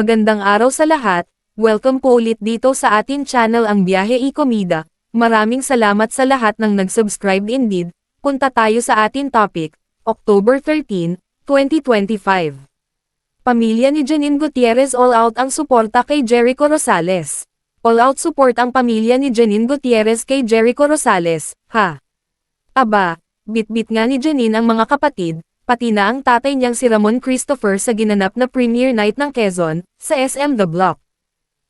Magandang araw sa lahat, welcome po ulit dito sa atin channel ang Biyahe y Komida. Maraming salamat sa lahat ng nag-subscribe indeed. Punta tayo sa atin topic, October 13, 2025. Pamilya ni Janine Gutierrez all out ang suporta kay Jericho Rosales. All out support ang pamilya ni Janine Gutierrez kay Jericho Rosales, ha? Aba, bit-bit nga ni Janine ang mga kapatid, pati na ang tatay niyang si Ramon Christopher sa ginanap na premiere night ng Quezon, sa SM The Block.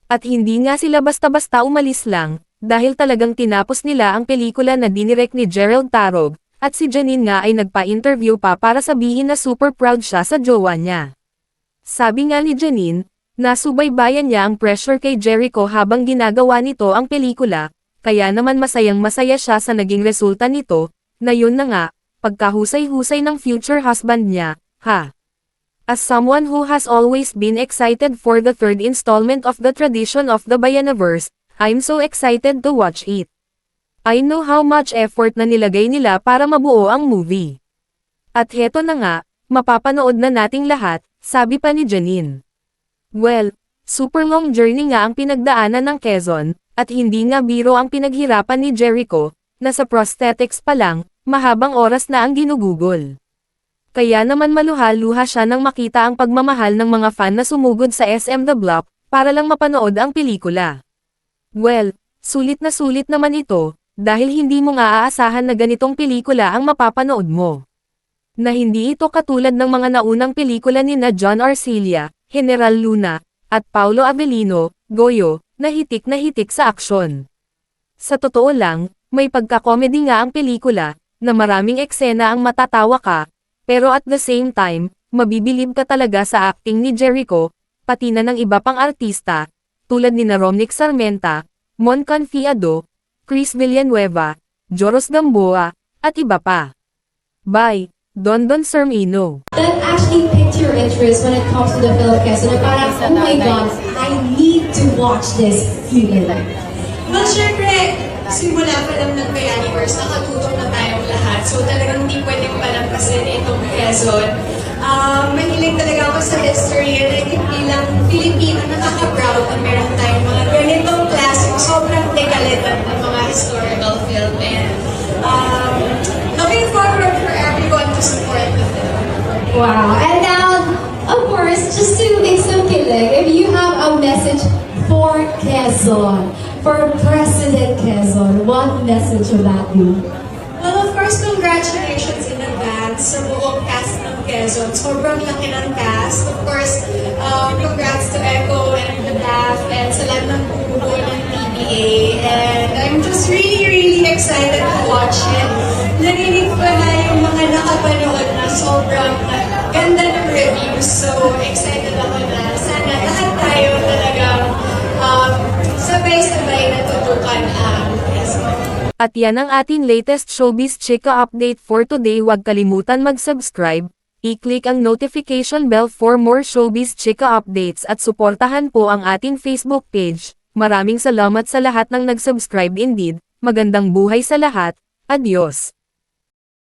At hindi nga sila basta-basta umalis lang, dahil talagang tinapos nila ang pelikula na dinirect ni Gerald Tarog, at si Janine nga ay nagpa-interview pa para sabihin na super proud siya sa jowa niya. Sabi nga ni Janine, nasubaybayan niya ang pressure kay Jericho habang ginagawa nito ang pelikula, kaya naman masayang-masaya siya sa naging resulta nito, na yun na nga, pagkahusay-husay ng future husband niya, ha? As someone who has always been excited for the third installment of the Tradition of the Bayaniverse, I'm so excited to watch it. I know how much effort na nilagay nila para mabuo ang movie. At heto na nga, mapapanood na nating lahat, sabi pa ni Janine. Well, super long journey nga ang pinagdaanan ng Quezon, at hindi nga biro ang pinaghirapan ni Jericho, na sa prosthetics pa lang, mahabang oras na ang ginugugol. Kaya naman maluha-luha siya nang makita ang pagmamahal ng mga fan na sumugod sa SM The Block, para lang mapanood ang pelikula. Well, sulit naman ito, dahil hindi mo nga aasahan na ganitong pelikula ang mapapanood mo. Na hindi ito katulad ng mga naunang pelikula ni na John Arcilla, General Luna, at Paulo Avellino, Goyo, na hitik sa aksyon. Sa totoo lang, may pagka-comedy nga ang pelikula, na maraming eksena ang matatawa ka, pero at the same time, mabibilib ka talaga sa acting ni Jericho, pati na ng iba pang artista, tulad ni na Romnick Sarmenta, Mon Confiado, Chris Villanueva, Joros Gamboa, at iba pa. By Dondon Sermino. That actually piqued your interest when it comes to the film Quezon, na parang, oh my God, I need to watch this film. Well, syempre, simula pa lang ng Bayaniverse, nakatutok na tayong lahat. So talagang hindi pwedeng palampasin itong Quezon. Mahilig talaga ako sa history and bilang Pilipino, nakaka-proud na meron tayong mga ganitong classic, sobrang tegalitan ng mga historical film. And looking forward for everyone to support the film. Wow. And now, of course, just to make some kilig, if you have a message for Quezon, for President Quezon, what message would that be? Well, of course, congratulations in advance sa buong cast ng Quezon. Sobrang laki ng cast. Of course, congrats to Echo and the staff and sa lahat ng bubuo ng PBA. And I'm just really excited to watch it. Narinig ko na yung mga nakapanood na sobrang ganda ng reviews. So, excited ako na sana lahat tayo talagang sabay-sabay natutukan ang Quezon. At yan ang ating latest showbiz chika update for today. Huwag kalimutan mag-subscribe, i-click ang notification bell for more showbiz chika updates at suportahan po ang ating Facebook page. Maraming salamat sa lahat ng nag-subscribe indeed. Magandang buhay sa lahat. Adios.